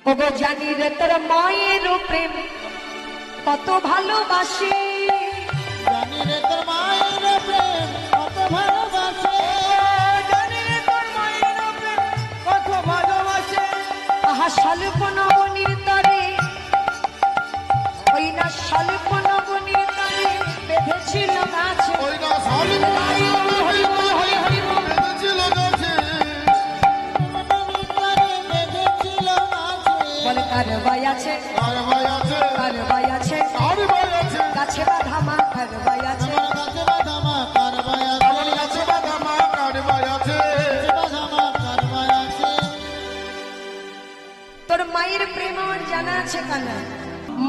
ওগো জানি রে তোর মায়ের প্রেম কত ভালোবাসে, জানি রে তোর মায়ের প্রেম কত ভালোবাসে, জানি রে তোর মায়ের প্রেম কত ভালোবাসে। আহা স্বল্প নবনীর তরে, ওই না স্বল্প নবনীর তরে বেঁধেছিল গাছে, ওই না স্বল্প বেঁধেছিল গাছে, বলে কার ভাই আছে, কার ভাই আছে, কার ভাই আছে, কার ভাই আছে, গাছে বাঁধা মা কার ভাই আছে, গাছে বাঁধা মা কার ভাই আছে, গাছে বাঁধা মা কার ভাই আছে, বাঁধা মা কার ভাই আছে। তোর মায়ের প্রেম আমার জানা আছে কানা,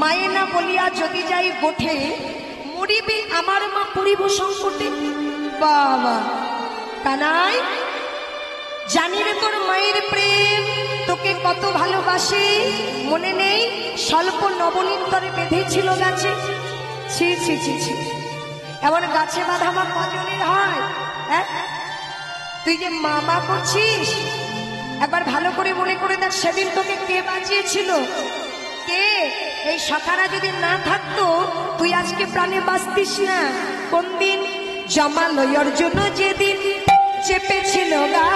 মায়ে না বলিয়া যদি যাই গোঠে, মরিবে আমার মা পড়িব সংকটে। বাবা কানাই, জানি রে তোর মায়ের প্রেম তোকে কত ভালোবাসে, মনে নেই স্বল্প নবনীর তরে বেঁধেছিল গাছে। ছি ছি ছি ছি, এমন গাছে বাঁধা মা কজনের হয়? হ্যাঁ, তুই যে মা করছিস, একবার ভালো করে মনে করে দেখ, সেদিন তোকে কে বাঁচিয়েছিল? কে? এই সখারা যদি না থাকতো তুই আজকে প্রাণে বাঁচতিস না। কোন দিন? জমালয়ের জন্য যেদিন চেপেছিল গা,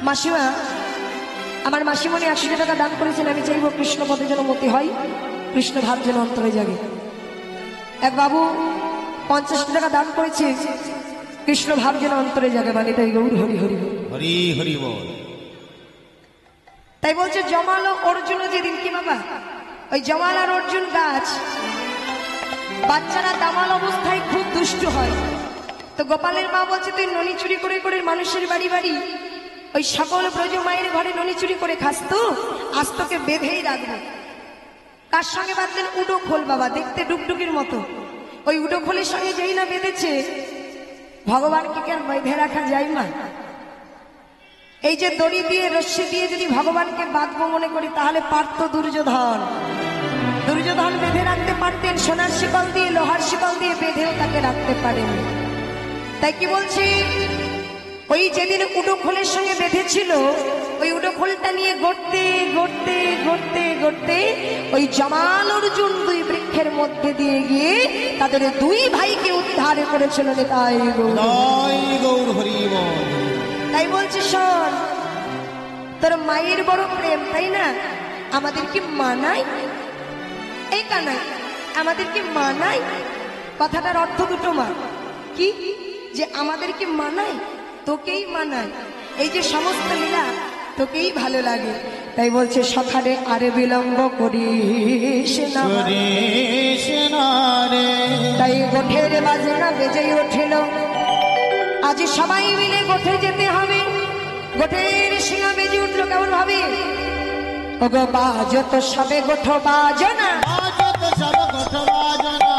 মাসিমা, আমার মাসিমণি 100 টাকা দান করেছেন, আমি চাইব কৃষ্ণ পদে যেন মতি হয়, কৃষ্ণ ভাব যেন অন্তরে জাগে। এক বাবু 50 টাকা দান করেছে, কৃষ্ণ ভাব যেন অন্তরে জাগে, মানে তাই গৌর হরি হরি হরি হরি বল। তাই বলছে জমালো অর্জুন যেদিন, কি বাবা? ওই জমাল আর অর্জুন গাছ, বাচ্চারা দামাল অবস্থায় খুব দুষ্ট হয়, তো গোপালের মা বলছে তুই ননি চুরি করে করে মানুষের বাড়ি বাড়ি ওই সকল ব্রজ মায়ের ঘরে ননি চুরি করে খাস, তো আজ তোকে বেঁধেই রাখবো। কার সঙ্গে বাঁধলেন? উডো খোল বাবা, দেখতে ডুগডুগির মতো। ওই উডো খোলের সঙ্গে যেই না বেঁধেছে, ভগবানকে কেন বেঁধে রাখা যায় মা? এই যে দড়ি দিয়ে রশ্মি দিয়ে যদি ভগবানকে বাঁধবো মনে করি, তাহলে পারত দুর্যোধন। দুর্যোধন বেঁধে রাখতে পারতেন, সোনার শিকল দিয়ে লোহার শিকল দিয়ে বেঁধেও তাকে রাখতে পারেন। তাই কি বলছি, ওই যেদিন উডো খোলের সঙ্গে বেঁধেছিল, ওই উডো খোলটা নিয়ে গড়তে গড়তে গড়তে গড়তে ওই জমাল অর্জুন দুই বৃক্ষের মধ্যে দিয়ে গিয়ে তাদের দুই ভাইকে উদ্ধার করেছিল। তাই গৌর হরি বল। তাই বলছে শোন, তোর মায়ের বড় প্রেম, তাই না? আমাদের কি মানায়? এই কানাই, আমাদের কি মানায়? কথাটার অর্থ দুটো মা, কি যে আমাদের কি মানায়? তোকেই মানায়, এই যে সমস্ত লীলা তোকেই ভালো লাগে। তাই বলছে সখারে আরে বিলম্ব করিস না, তাই গোঠের বাজনা বেজেই উঠিল, আজ সবাই মিলে গোঠে যেতে হবে। গোঠের সিংহা বেজে উঠলো কেমন ভাবে? ওগো বাজত সবে গোঠ বাজনা, বাজত সব গোঠ বাজনা,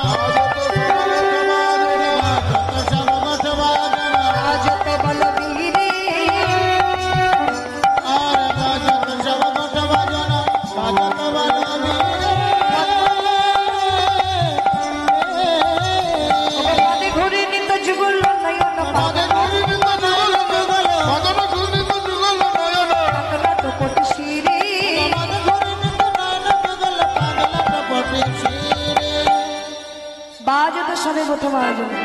বাজত বলবীরে, আর বাজত সব গোঠ বাজনা, বাজত বলবীরে। পদে ঘুরে নিত যুগল নয়ন, পদে ঘুরে নিত যুগল শিরে, বাজত সবে গোঠ বাজনা।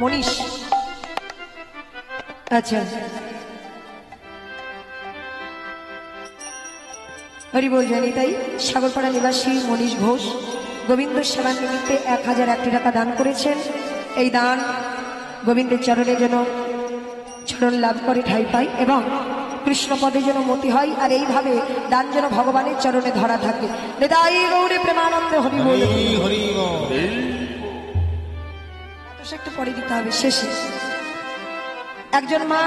মনীষ, আচ্ছা হরি বল জানি। তাই সাগরপাড়া নিবাসী মনীষ ঘোষ গোবিন্দ সেবার নিমিত্তে 1001 টাকা দান করেছেন। এই দান গোবিন্দের চরণে যেন চরণ লাভ করে ঠাঁই পাই এবং কৃষ্ণপদে যেন মতি হয়, আর এইভাবে দান যেন ভগবানের চরণে ধরা থাকে। হৃদয় গৌরে প্রেমানন্দে হরি বল। একটু পরে দিতে হবে শেষে। একজন মা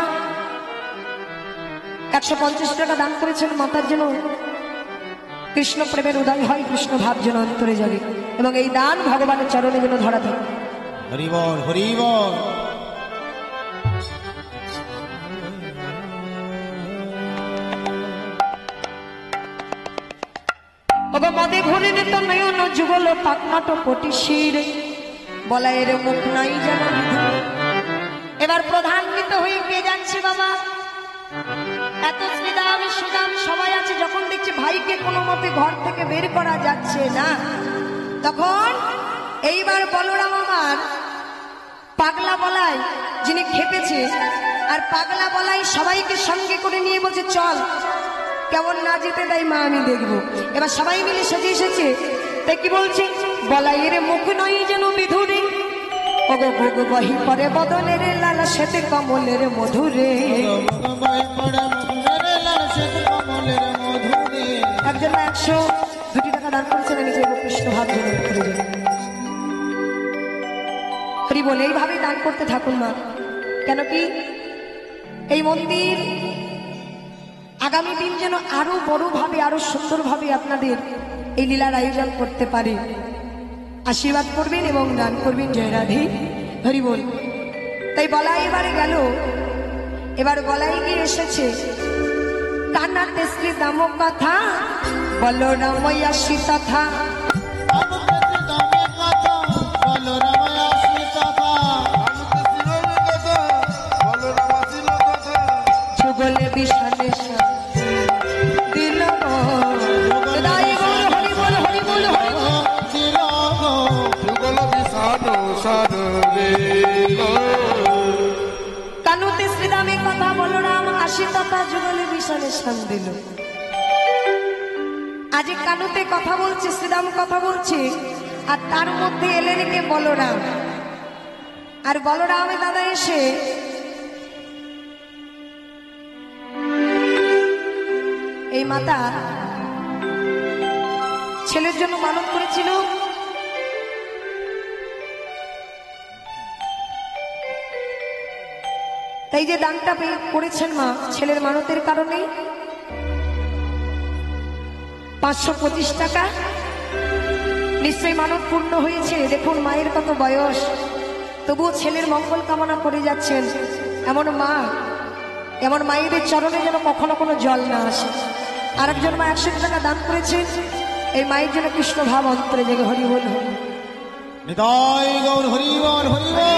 150 টাকা দান করেছেন মাতার জন্য কৃষ্ণ প্রেমের উদয় হয়, কৃষ্ণ ভাব যেন অন্তরে জাগে এবং এই দান ভগবানের চরণে যেন ধরা থাকে। হরি বল, হরি বল। ওগো মদে ভরে নিত নয়ন যুগল পাকনাট পটি শির, বলায়ের মুখ নাই যেন বিধু। এবার প্রধান্বিত হয়ে কে যাচ্ছে বাবা? এত শ্রীদাম সুদাম সবাই আছে, যখন দেখছে ভাইকে কোনো মতে ঘর থেকে বের করা যাচ্ছে না, তখন এইবার বলরাম আমার পাগলা বলাই যিনি খেপেছে, আর পাগলা বলাই সবাইকে সঙ্গে করে নিয়ে বলছে চল, কেমন না যেতে দেয় মা আমি দেখবো। এবার সবাই মিলে সেজে এসেছে, তাই কি বলছে? বলাইয়ের মুখ নয় যেন বিধুরে, ওগো ভোগ বহি পরে বদনের লাল শ্বেত কমলের মধুরে। একজন 102 টাকা দান করেছেন, আমি চাইব কৃষ্ণ ভাব জন্য হরি বলে এইভাবে দান করতে থাকুন মা। কেন কি এই মন্দির আগামী দিন যেন আরো বড়ভাবে আরো সুন্দরভাবে আপনাদের এই লীলার আয়োজন করতে পারে। আশীর্বাদ করবেন এবং দান করবেন। জয় রাধে, হরি বল। তাই বলাই এবারে গেল, এবার বলাই গিয়ে এসেছে কান্নাতে শ্রী দাম কথা, বলো রাময়া সীতা যুগলে বিষানে দিল কানুতে শ্রীরামে কথা, বলো রাম আসি তথা যুগলে বিষানে শান দিল। আজ কানুতে কথা বলছে, শ্রীরাম কথা বলছে, আর তার মধ্যে এলেন কে? বলরাম। আর বলরামে দাদা এসে এই মাতা ছেলের জন্য মানত করেছিল, তাই যে দানটা করেছেন মা ছেলের মানতের কারণে 525 টাকা, নিশ্চয়ই মানত পূর্ণ হয়েছে। দেখুন মায়ের কত বয়স, তবুও ছেলের মঙ্গল কামনা করে যাচ্ছেন। এমন মা, এমন মায়েদের চরণে যেন কখনো কোনো জল না আসে। আর একজন মা 100 টাকা দান করেছেন, এই মায়ের জন্য কৃষ্ণ ভাব অন্তরে জেগে হরি বল। নিতাই গৌর, হরি বল, হরি বল।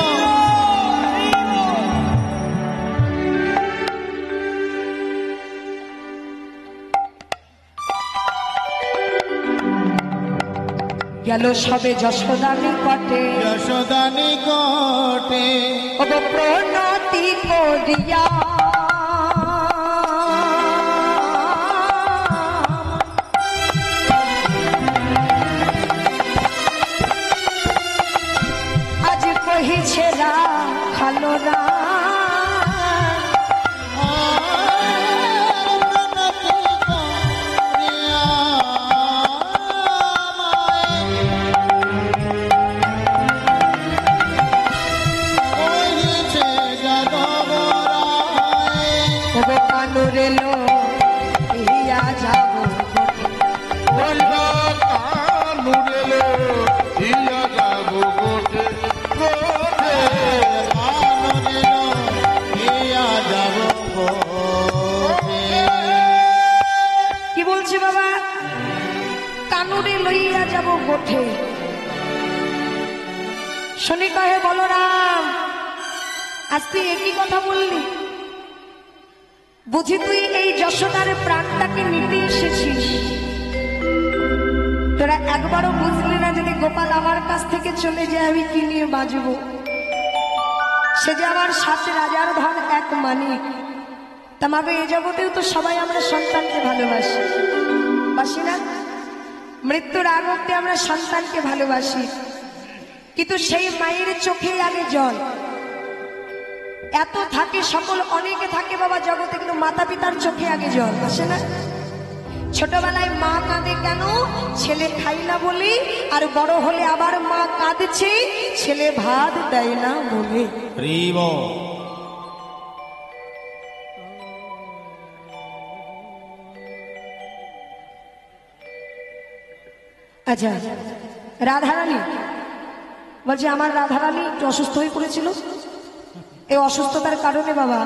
গেল সবে যশোদানি কটে, যশোদানি কটে, ওগো প্রণতি করিয়া আজ কহিছে রাখালো রা রেলো ইয়া যাব বলবা কানু রেলো ইয়া যাব গোটে গোটে, কানু রেলো ইয়া যাব গোটে। কি বলছি বাবা? কানুরে লইয়া যাব গোঠে। শুনি কহে বলরাম, আজ তুই একই কথা বললি? বুঝি তুই এই যশোদার প্রাণটাকে নিতে এসেছিস? তোরা একবারও বুঝলি না যদি গোপাল আমার কাছ থেকে চলে যায় আমি কি নিয়ে বাঁচব? সে যে আমার 7 রাজার ধন এক মানিক। তামাকে এই জগতেও তো সবাই আমরা সন্তানকে ভালোবাসি, বাসি না? মৃত্যুর আগ অব্দি আমরা সন্তানকে ভালোবাসি, কিন্তু সেই মায়ের চোখে আগে জল। এত থাকে সকল অনেকে থাকে বাবা জগতে, কিন্তু মাতা পিতার চোখে আগে জল আসে না? ছোটবেলায় মা কাঁদে কেন? ছেলে খাই না বলে, আর বড় হলে আবার মা কাঁদছে ছেলে ভাত দেয় না বলে। আচ্ছা, রাধারানী বলছে আমার রাধারানী একটু অসুস্থ হয়ে পড়েছিল। এই অসুস্থতার কারণে বাবা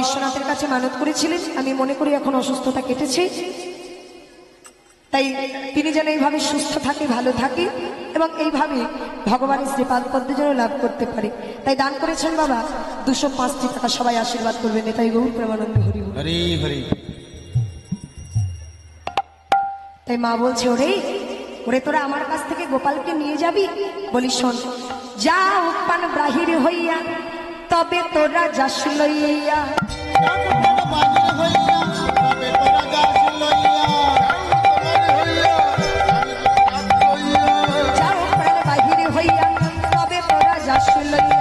বিশ্বনাথের কাছে মানত করেছিলেন। আমি মনে করি এখন অসুস্থতা কেটেছে, তাই তিনি যেন এইভাবে সুস্থ থাকে, ভালো থাকে এবং এইভাবে ভগবানের শ্রীপাদ পদ্ম যেন লাভ করতে পারে, তাই দান করেছেন বাবা 205টি টাকা। সবাই আশীর্বাদ করবেন। তাই গৌর প্রেমানন্দ হরি বল। হরি হরি। তাই মা বলছে, ওরে ওরে তোরা আমার কাছ থেকে গোপালকে নিয়ে যাবি? বলি শোন, যা উৎপান বাহির হইয়া তবে তোরা যাস লইয়া। যা উৎপান বাহির হইয়া তবে তোরা যাস লইয়া।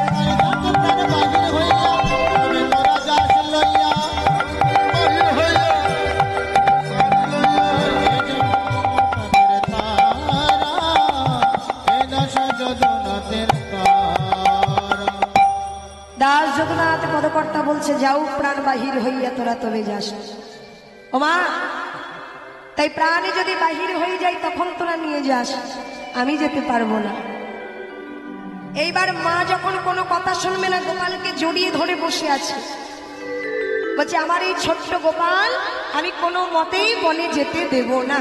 দাস জগন্নাথ পদকর্তা বলছে, যাও প্রাণ বাহির হইয়া তোরা তবে যাস। ও মা, তাই প্রাণে যদি বাহির হয়ে যায় তখন তোরা নিয়ে যাস, আমি যেতে পারবো না। এইবার মা যখন কোনো কথা শুনবে না, গোপালকে জড়িয়ে ধরে বসে আছে। বলছে, আমার এই ছোট্ট গোপাল আমি কোনো মতেই বনে যেতে দেব না।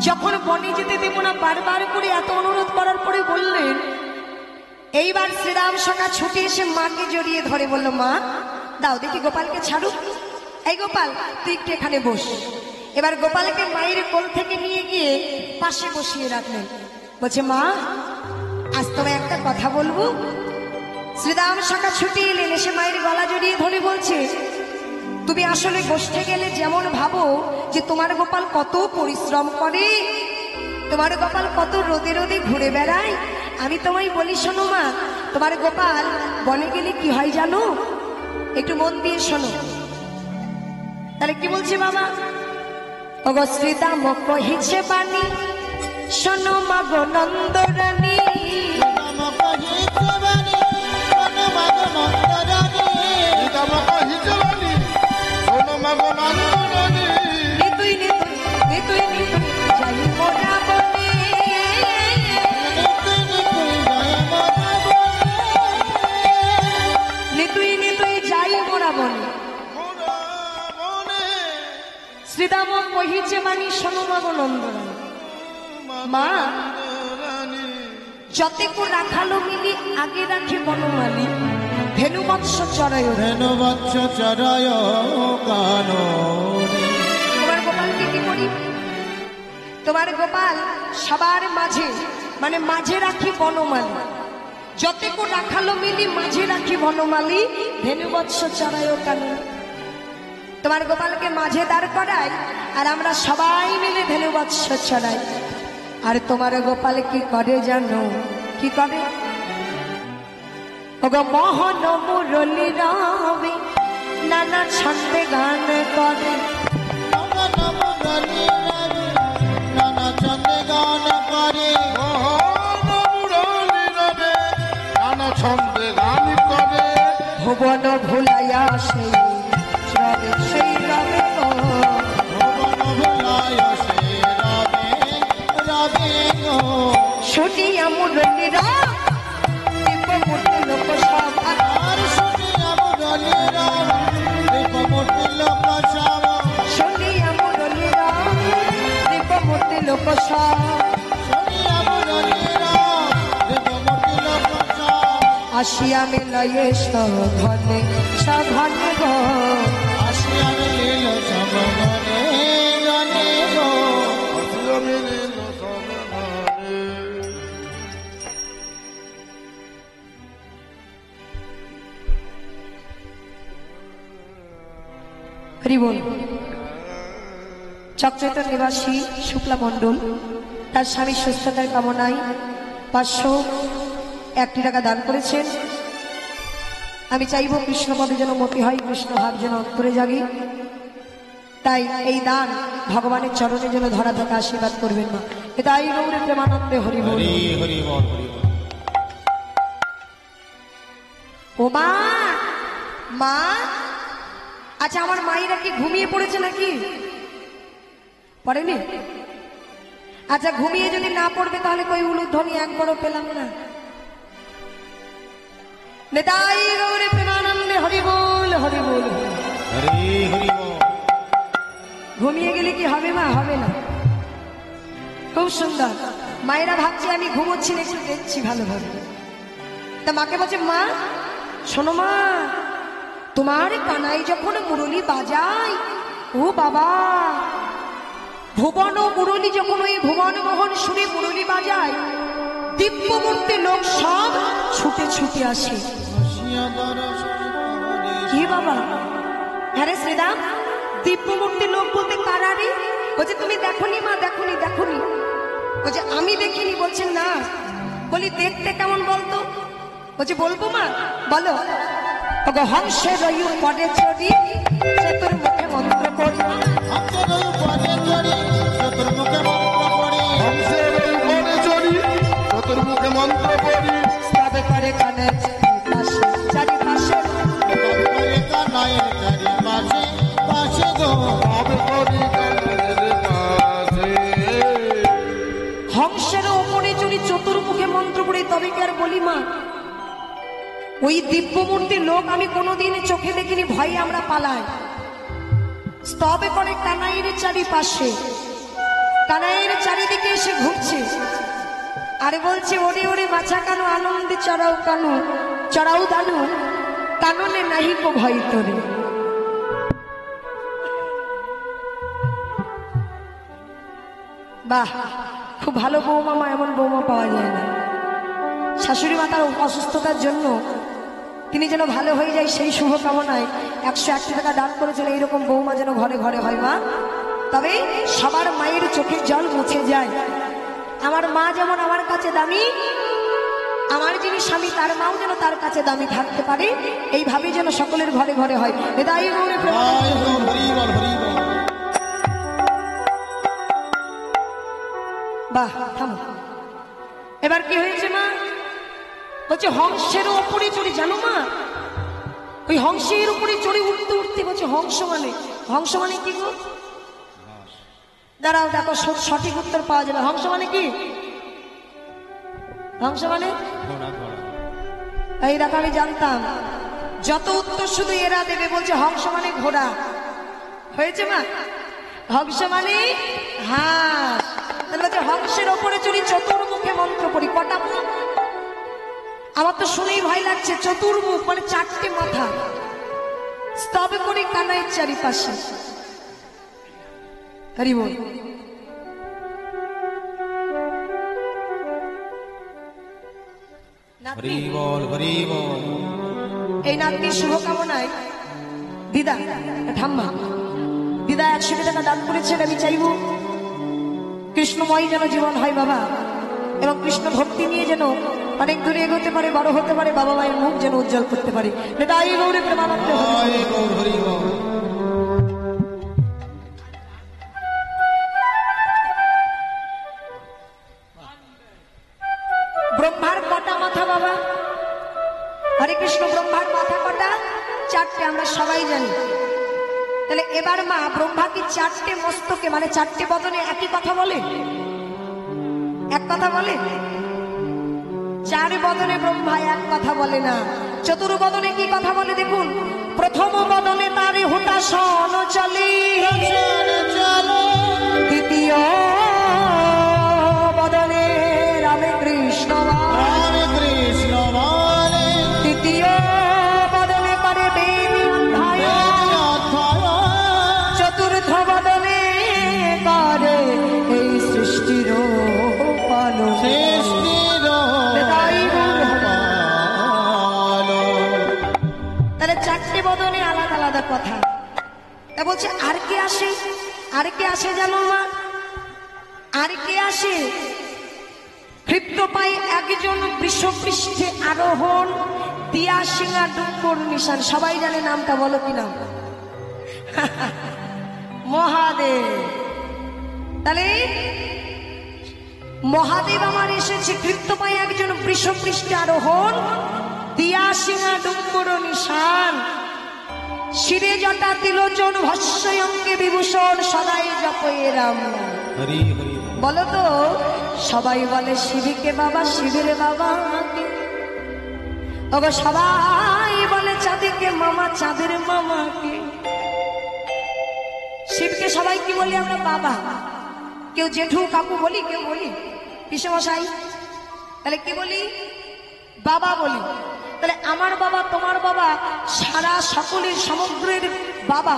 যখন বনে যেতে দেব না বারবার করে এত অনুরোধ করার পরে বললেন, এইবার শ্রীরাম সখা ছুটে এসে মাকে জড়িয়ে ধরে বলল, মা দাও দেখি গোপালকে ছাড়ুক। এই গোপাল তুই একটু এখানে বস। এবার গোপালকে মায়ের কোল থেকে নিয়ে গিয়ে পাশে বসিয়ে রাখলেন। বলছে, মা আজ তোমায় একটা কথা বলবো। শ্রীরাম সখা ছুটে এলেন, এসে মায়ের গলা জড়িয়ে ধরে বলছে, তুমি আসলে বসতে গেলে যেমন ভাবো যে তোমার গোপাল কত পরিশ্রম করে, তোমার গোপাল কত রোদে রোদে ঘুরে বেড়ায়, আমি তোমায় বলি শোনো মা, তোমার গোপাল বনে গেলে কি হয় জানো? একটু মন দিয়ে শোনো। তাহলে কি বলছে বাবা? ওগো শ্রীদাম কহিছে বাণী, শোনো মা গো নন্দরানী। নিতুই নিতুই নিতুই নিতুই যাই মোরা বনে। নিতুই নিতুই যাই মোরা বনে। শ্রীদাম কহিছে বাণী, শোনো মা গো নন্দরানী। মা যতেকু রাখালো মিলি আগে রাখে বনমালী, ধেনু বৎস চড়ায় ধেনু বৎস চড়ায় কাননে। তোমার গোপালকে কি করি? তোমার গোপাল সবার মাঝে, মানে মাঝে রাখি বনমালী, যতেকু রাখালো মিলি মাঝে রাখি বনমালী, ধেনু বৎস চড়ায় কাননে। তোমার গোপালকে মাঝে দাঁড় করাই আর আমরা সবাই মিলে ধেনু বৎস চড়াই। আর তোমার গোপাল কি করে জানো? কি করে? ওগো মোহন মুরলী রবে নানা ছন্দে গান করে। নানা ছন্দে গান করে। নানা ছন্দে গান করে। ভুবন ভুলাইয়া সেই রবে, সেই রবে গো। ভুবন ভুলাইয়া সেই রবে, রবে গো। শুনিয়া মুরলী রব দীপমূর্তি লোকসভা। আর শুনিয়া মুরলী রব দীপমূর্তি লোকসভা। শুনিয়া মুরলী রব দীপমূর্তি লোকসভা। শুনিয়া মুরলী রব দীপমূর্তি লোকসভা। আসিয়া মিলয়ে সঘনে সঘনে গো। আসিয়া মিলিল সব মনে জানে গো। আসিয়া মিলিল সব মনে। হরি বল। চক্রতন নিবাসী শুক্লা মণ্ডল তার স্বামীর সুস্থতার কামনায় 501 টাকা দান করেছেন। আমি চাইব কৃষ্ণপদে যেন মতি হয়, কৃষ্ণ ভাব যেন অন্তরে জাগে। তাই এই দান ভগবানের চরণে যেন ধরা থাকা আশীর্বাদ করবেন না। তাই গৌরে প্রেমানন্দে হরি বল। হরি হরি বল, হরি বল। ও মা, মা, আচ্ছা আমার মায়েরা কি ঘুমিয়ে পড়েছে নাকি? পড়েনি? আচ্ছা, ঘুমিয়ে যদি না পড়বে তাহলে কই উলুধ্বনি একবারও পেলাম না। নেতাই গৌরে প্রেমানন্দে হরি বল হরি বল। হরি হরি বল। ঘুমিয়ে গেলে কি হবে মা? হবে না। খুব সুন্দর। মায়েরা ভাবছে আমি ঘুমোচ্ছি না, একটু দেখছি ভালোভাবে। তা মাকে বলছে, মা শোনো মা, তোমার কানাই যখন মুরলি বাজায়, ও বাবা, ভুবন মুরলি যখন ওই ভুবন মোহন সুরে মুরলি বাজায়, দিব্যমূর্তি লোক সব ছুটে ছুটে আসে। কি বাবা? হ্যাঁ রে শ্রীরাম, দিব্যমূর্তি লোক বলতে কারা রে? বলছে তুমি দেখোনি মা? দেখোনি দেখোনি। বলছে আমি দেখিনি। বলছে না। বলি দেখতে কেমন বলতো? বলছে বলবো মা, বলো। হংসের পরে চড়ি সে তোর মুখে মন্ত্র পড়ি। চতুর্মুখে মন্ত্র পড়ি। তবে করে কানে চারিপাশে কানাইয়ের চারিপাশে পাশে গো। তবে করি কানাইয়ের পাশে। হংসের ওপরে চড়ি চতুর্মুখে মন্ত্র পড়ি, তবে কি আর বলি মা? ওই দিব্যমূর্তি লোক আমি কোনোদিন চোখে দেখিনি, ভয়ে আমরা পালাই। স্তবে করে কানাইয়ের চারিপাশে, কানাইয়ের চারিদিকে এসে ঘুরছে আর বলছে, ওরে ওরে মাছা কানু আনন্দে চড়াও কানু, চড়াও দানু কাননে নাহি কো ভয় তোরে। বাহ, খুব ভালো বৌমা মা, এমন বৌমা পাওয়া যায় না। শাশুড়ি মাতার অসুস্থতার জন্য তিনি যেন ভালো হয়ে যায় সেই শুভকামনায় 101 টাকা দান করেছেন। এইরকম বৌমা যেন ঘরে ঘরে হয় মা, তবে সবার মায়ের চোখের জল মুছে যায়। আমার মা যেমন আমার কাছে দামি, আমার যিনি স্বামী তার মাও যেন তার কাছে দামি থাকতে পারে, এইভাবে যেন সকলের ঘরে ঘরে হয়। হৃদয় গৌরে বাহ, থামো। এবার কি হয়েছে মা? বলছে হংসের উপরে চড়ি, জানো মা? ওই হংসের উপরে চড়ি উঠতে উঠতে বলছে হংস মানে, হংস মানে কি গো? দাঁড়াও, দেখো সঠিক উত্তর পাওয়া যাবে। হংস মানে কি? হংস মানে এই দেখো, আমি জানতাম যত উত্তর শুধু এরা দেবে। বলছে হংস মানে ঘোড়া। হয়েছে মা? হংস মানে হাঁস। তাহলে বলছে হংসের ওপরে চড়ি চতুর্মুখে মন্ত্র পড়ি। কটা মুখ? আমার তো শুনেই ভয় লাগছে। চতুর্মুখ মানে 4টে মাথা। স্তবে করি কানাইয়ের চারিপাশে। হরি বল। হরি বল হরি বল। এই নাতনির শুভকামনায় দিদা, ঠাম্মা দিদা 100 টাকা দান করেছেন। আমি চাইব কৃষ্ণময় যেন জীবন হয় বাবা, এবং কৃষ্ণ ভক্তি নিয়ে যেন অনেক দূরে এগোতে পারে, বড় হতে পারে, বাবা মায়ের মুখ যেন উজ্জ্বল করতে পারে। তাই গৌরে প্রেমানন্দে হরি হরি বল। ব্রহ্মার কটা মাথা বাবা? হরে কৃষ্ণ, ব্রহ্মার মাথা কটা? 4টে, আমরা সবাই জানি। তাহলে এবার মা, ব্রহ্মা কি 4টে মস্তকে মানে 4টে বদনে একই কথা বলে? এক কথা বলে? 4 বদনে ব্রহ্মা এক কথা বলে না। চতুর্বদনে কি কথা বলে দেখুন। প্রথম বদনে তারে হুতাসন চলে, দ্বিতীয় বদনে রামে কৃষ্ণ বলে, তৃতীয় বদনে করে বেদ অধ্যায়, চতুর্থ বদনে করে এই সৃষ্টির পালন। তাহলে 4টে বদনে আলাদা আলাদা কথা। তা বলছে আর কে আসে? আর কে আসে জানো মা? আর কে আসে? ক্ষিপ্ত পাই একজন বৃষপৃষ্ঠে আরোহণ, দিয়া সিংহা ডুম্বর নিশান। সবাই জানে নামটা, বলো কি নাম? মহাদেব। তাহলে মহাদেব আমার এসেছে। ক্ষিপ্ত পাই একজন বৃষপৃষ্ঠে আরোহণ, দিয়া সিংহা ডুম্বর নিশান। শিরে জটা তিলোচন ভস্য অঙ্গে বিভূষণ সদাই জপে রাম নাম। হরি হরি বলো তো সবাই বলে শিবকে বাবা, শিবের বাবা কে? ওগো সবাই বলে চাঁদিকে মামা, চাঁদের মামাকে। শিবকে সবাই কি বলি আমরা? বাবা। কেউ জেঠু কাকু বলি, কেউ বলি পিসেমশাই, তাহলে কি বলি? বাবা বলি। তাহলে আমার বাবা, তোমার বাবা, সারা সকলের সমগ্রের বাবা,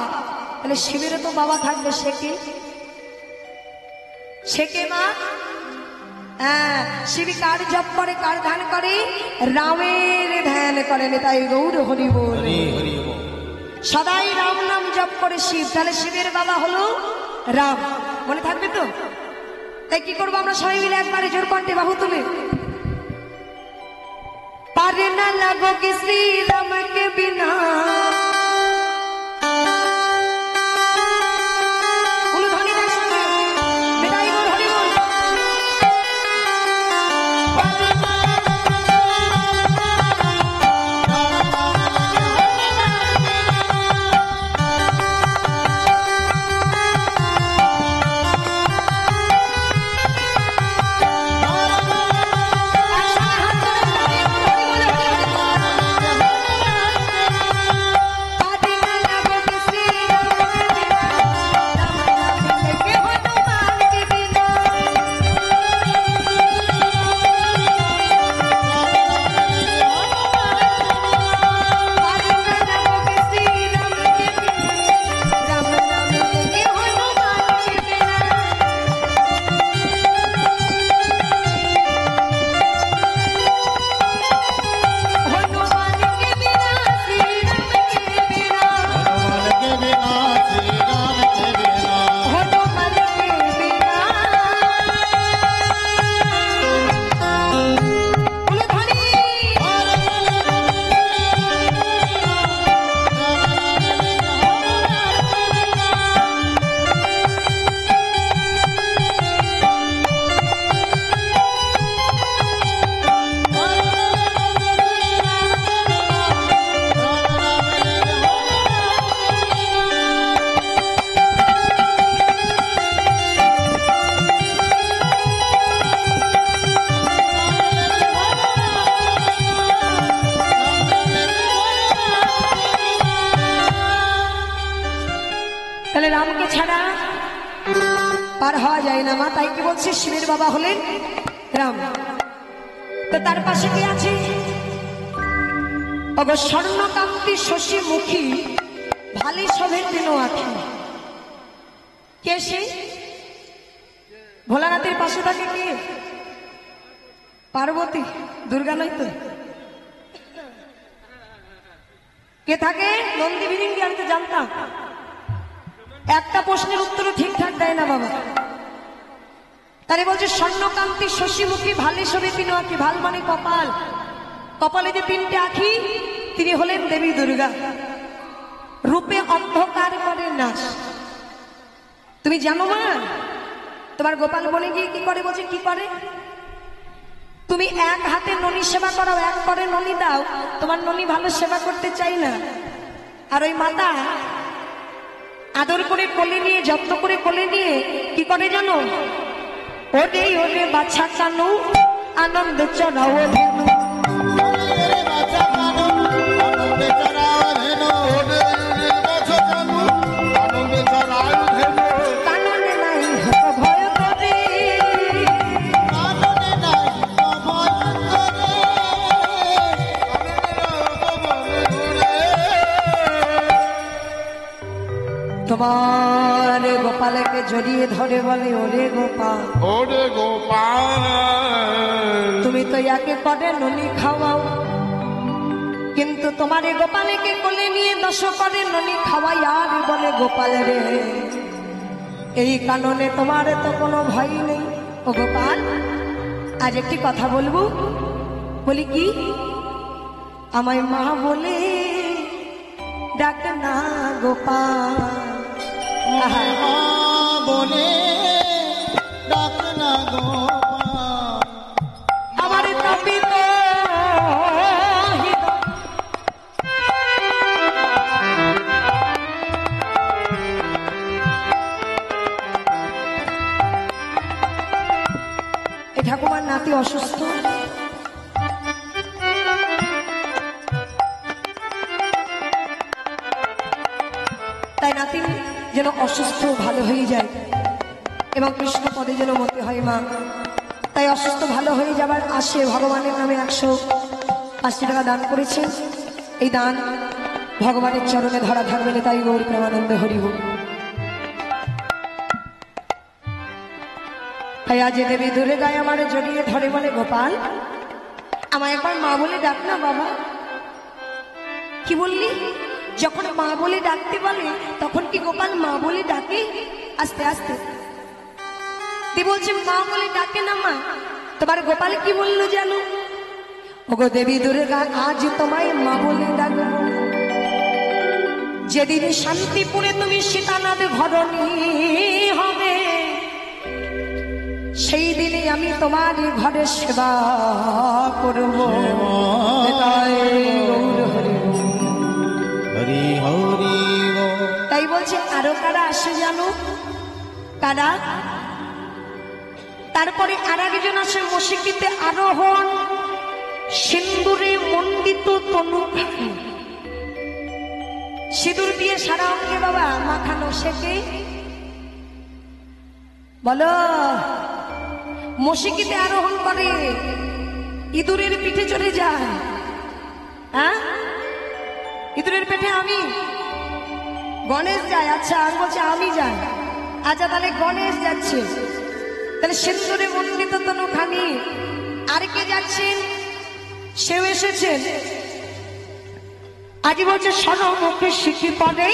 তাহলে শিবেরও তো বাবা থাকবে। সে কে? সে কে মা? হ্যাঁ, শিব কার জপ করে, কার ধ্যান করে? রামের ধ্যান করেন। তাই গৌর হরি বল। হরি হরি বল। সদাই রাম নাম জপ করে শিব, তাহলে শিবের বাবা হলো রাম। মনে থাকবে তো? তাই কি করবো আমরা সবাই মিলে একবারে জোর কণ্ঠে বাহু তুলে? পারে না লাগো কি শ্রী রামকে বিনা, তাহলে রামকে ছাড়া পার হওয়া যায় না মা। তাই কি বলছে? শিবের বাবা হলেন রাম। তো তার পাশে কি আছে? অগো স্বর্ণকান্তি শশী মুখী ভালি সবের দিন আখি। কে সে? ভোলানাথের পাশে থাকে কে? পার্বতী। দুর্গা নয় তো? কে থাকে? নন্দী বিরিঙ্গি। আমি তো জানতাম। একটা প্রশ্নের উত্তরও ঠিকঠাক দেয় না বাবা। তারে বলছে স্বর্ণকান্তি শশীমুখী ভালে সবে তিন আঁখি। ভাল মানে কপাল, কপালে যে তিনটে আঁখি, তিনি হলেন দেবী দুর্গা। রূপে অন্ধকার করে নাশ। তুমি জানো মা তোমার গোপাল বনে গিয়ে কি করে? বলছে কি করে? তুমি এক হাতে ননি সেবা করাও, এক করে ননি দাও, তোমার ননি ভালো সেবা করতে চাই না। আর ওই মাতা আদর করে কোলে নিয়ে, যত্ন করে কোলে নিয়ে কি করে জানো? ওরে ওরে বাছা কানু আনন্দ চড়াও ধেনু। কাননে নাই হত ভয় করে, তোমার গোপালকে জড়িয়ে ধরে বলে ওরে গোপাল, ওরে গোপাল, তুমি তো ইয়াকে করে ননি খাওয়াও, কিন্তু তোমার গোপালকে কোলে নিয়ে 10 করে ননি খাওয়াই। আর বলে গোপাল রে, এই কারণে তোমার তো কোনো ভয় নেই। ও গোপাল, আজ একটি কথা বলবো। বলি কি? আমায় মা বলে ডাক না গোপাল। বলে ডাক না গোপাল, আমার তপিত অসুস্থ। তাই নাতি যেন অসুস্থ ভালো হয়ে যায় এবং কৃষ্ণ পদে যেন মতে হয় মা। তাই অসুস্থ ভালো হয়ে যাবার আসে ভগবানের নামে 180 টাকা দান করেছে। এই দান ভগবানের চরণে ধরা থাকবে না, তাই গৌর প্রেমানন্দ হরি হোক। তাই আজ দেবী দূরে গায়ে আমার জড়িয়ে ধরে বলে, গোপাল আমায় একবার মা বলে ডাক না বাবা। কি বললি? যখন মা বলে ডাকতে বলে তখন কি গোপাল মা বলে ডাকে? আস্তে আস্তে দেবী বলছে মা বলে ডাকে না মা। তোমার গোপাল কি বললো জানো? ওগো দেবী দুর্গা আজ তোমায় মা বলে ডাকবো। যেদিন শান্তিপুরে তুমি সীতানাথ ঘরণী হবে, সেই দিনে আমি তোমার ঘরে সেবা করব। হরি হরি তাই বলছে আরো কারা আসে জানো? কারা? তারপরে আর একজন আসে মুশিকিতে আরোহণ, সিন্দুরে মণ্ডিত তনু, সিঁদুর দিয়ে সারা অঙ্গে বাবা মাখানো। সেকে বলো মুশিকিতে আরোহণ করে, ইঁদুরের পিঠে চড়ে যায়। হ্যাঁ, ইঁদুরের পেটে আমি, গণেশ যায়। আচ্ছা আমি বলছি আমি যাই। আচ্ছা তাহলে গণেশ যাচ্ছে, তাহলে সিন্দুরে মণ্ডিত তনু খানি। আর কে যাচ্ছেন? সেও এসেছেন। আজ বলছে সর্বমুখে শিখি পড়ে,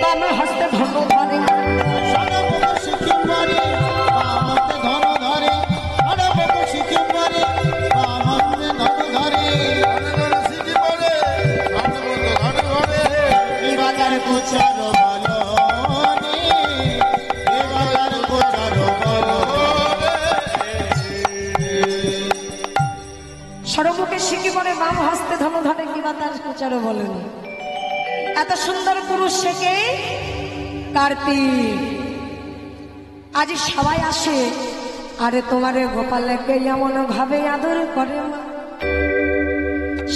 বাম হস্তে ধর্ম ধরে। সর্বমুখে শিখি পড়ে, বাম হস্তে ধর্ম ধরে, কিবা তার প্রচারও বলেনি। এত সুন্দর পুরুষ শেখে কার্তিক। আজ সবাই আসে, আরে তোমারে গোপালকে এমন ভাবে আদর করে মা।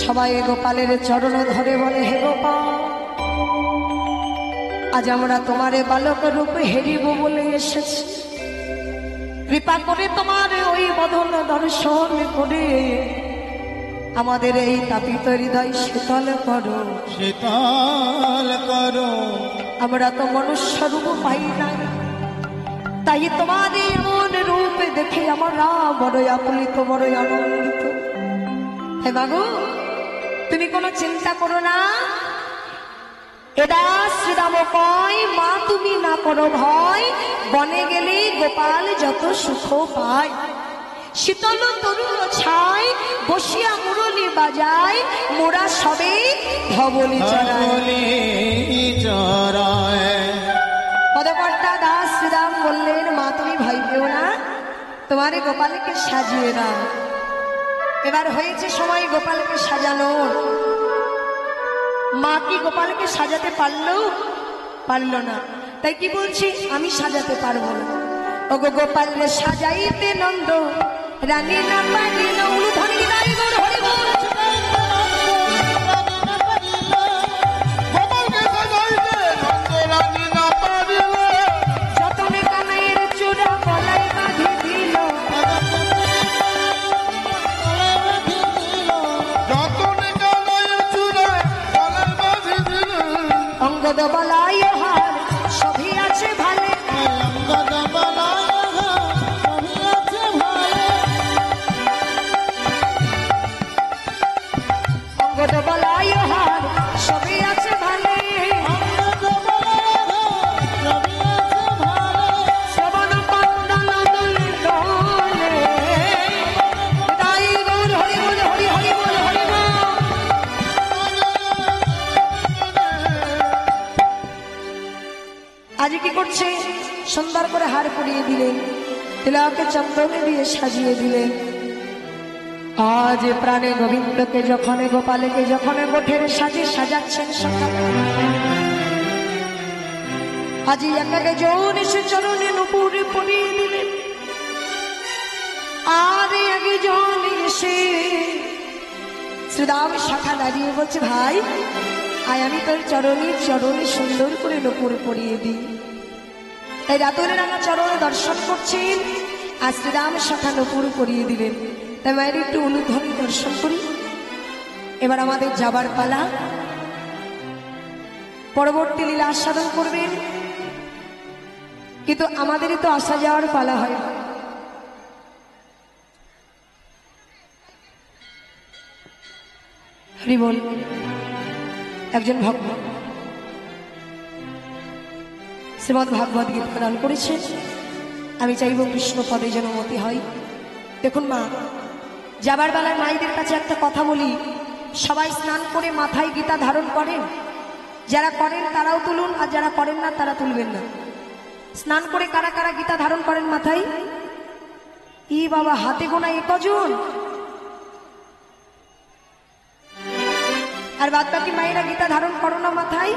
সবাই গোপালের চরণ ধরে বলে, হে গোপাল আজ আমরা তোমারে বালক রূপে হেরিব বলে এসেছি। কৃপা করে তোমার ওই বদন দর্শন করে আমাদের এই তাপিত হৃদয় শীতল করো, শীতল করো। আমরা তো মনুষ্য রূপ পাই না, তাই তোমার এমন রূপ দেখে আমরা বড়ই আপ্লুত, বড়ই আনন্দিত। হে মাগো তুমি কোনো চিন্তা করো না। এদা শ্রীরাম কয়, মা তুমি না করো ভয়, বনে গেলে গোপাল যত সুখ পায়। শীতল তরুণ ছায় বসিয়া মুরলি বাজায়, মোরা সবে ধবলি চড়ায়। পদকর্তা দাস শ্রীরাম বললেন, মা তুমি ভয় পেও না, তোমারে গোপালকে সাজিয়ে দাও। এবার হয়েছে সময় গোপালকে সাজানোর। মা কি গোপালকে সাজাতে পারলো না। তাই কি বলছি, আমি সাজাতে পারবো না। ওগো গোপাল সাজাইতে নন্দ রানী না পারিল, উলুধ্বনি গাই গৌর হরি বল। যতনে কানাইয়ের চূড়া গলায় বাঁধি দিল, অঙ্গদ বলাই হার সভি আছে ভালে, অঙ্গদ বলাই হার সভি আছে ভালে। শ্রবণ পাণ্ডাল দোলে দোলে, তাই গৌর হরি বল, হরি হরি বল, হরি বল। আজ কি করছে? সুন্দর করে হার পরিয়ে দিলেন, তিলকে চন্দনে দিয়ে সাজিয়ে দিলেন। আজ প্রাণে গোবিন্দকে যখন, গোপালকে যখন গোঠের সাজে সাজাচ্ছেন সকালে, আজ একাকে যৌন এসে চরণে নুপুরে পরিয়ে দিলেন। আর একজন এসে শ্রীরাম শাখা দাঁড়িয়ে বলছে, ভাই আয় আমি তোর চরণে চরণে সুন্দর করে নূপুর পরিয়ে দিই। তাই রাতুল রাঙা চরণে দর্শন করছেন আর শ্রীরাম শাখা নূপুর পরিয়ে দিলেন। তাই মায়ের একটু অনুধ্বনি দর্শন করি। এবার আমাদের যাবার পালা। পরবর্তী লীলা আস্বাদন করবেন, কিন্তু আমাদেরই তো আসা যাওয়ার পালা হয়। হরি বল। একজন ভক্ত শ্রীমদ্ ভাগবত গীতা প্রদান করেছেন, আমি চাইব কৃষ্ণ পদে যেন মতি হয়। দেখুন মা, যাবার বেলায় মায়েদের কাছে একটা কথা বলি, সবাই স্নান করে মাথায় গীতা ধারণ করেন, যারা করেন তারাও তুলুন, আর যারা করেন না তারা তুলবেন না। স্নান করে কারা কারা গীতা ধারণ করেন মাথায়? ই বাবা, হাতে গোনা কজন? আর বাদ বাকি মায়েরা গীতা ধারণ করো না মাথায়?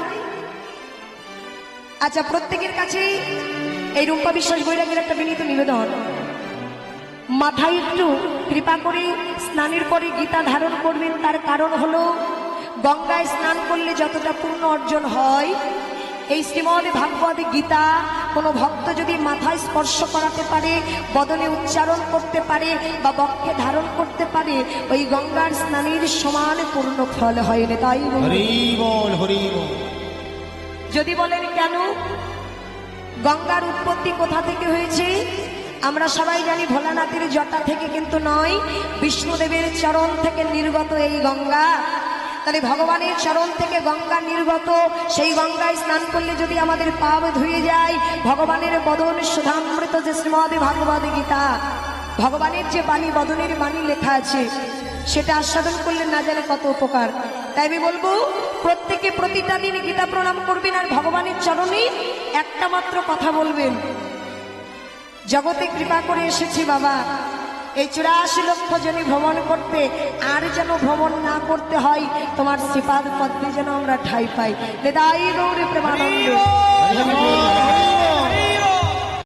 আচ্ছা, প্রত্যেকের কাছে এই রূপা বিশ্বাস বৈরাগীর একটা বিনীত নিবেদন, মাথায় একটু কৃপা করে স্নানের পরে গীতা ধারণ করবেন। তার কারণ হলো, গঙ্গায় স্নান করলে যতটা পূর্ণ অর্জন হয়, এই শ্রীমদ্ ভাগবত গীতা কোনো ভক্ত যদি মাথায় স্পর্শ করাতে পারে, বদনে উচ্চারণ করতে পারে বা বক্ষে ধারণ করতে পারে, ওই গঙ্গার স্নানের সমান পূর্ণ ফল হয় না। তাই হরি বল, হরি বল। যদি বলেন কেন, গঙ্গার উৎপত্তি কোথা থেকে হয়েছে? আমরা সবাই জানি ভোলানাথের জটা থেকে, কিন্তু নয়, বিষ্ণুদেবের চরণ থেকে নির্গত এই গঙ্গা। তাহলে ভগবানের চরণ থেকে গঙ্গা নির্গত, সেই গঙ্গায় স্নান করলে যদি আমাদের পাপ ধুয়ে যায়, ভগবানের বদন সুধামৃত যে শ্রীমদ্ ভাগবত গীতা, ভগবানের যে বাণী, বদনের বাণী লেখা আছে, সেটা আস্বাদন করলে না জানে কত উপকার। তাই আমি বলবো, প্রত্যেকে প্রতিটা দিন গীতা প্রণাম করবেন আর ভগবানের চরণে একটা মাত্র কথা বলবেন, জগতে কৃপা করে এসেছি বাবা, এই 84 লক্ষ জনে ভ্রমণ করতে, আর যেন ভ্রমণ না করতে হয়, তোমার শ্রীপাদ পদ্মে যেন আমরা ঠাঁই পাই। নিতাই গৌর প্রেমানন্দে।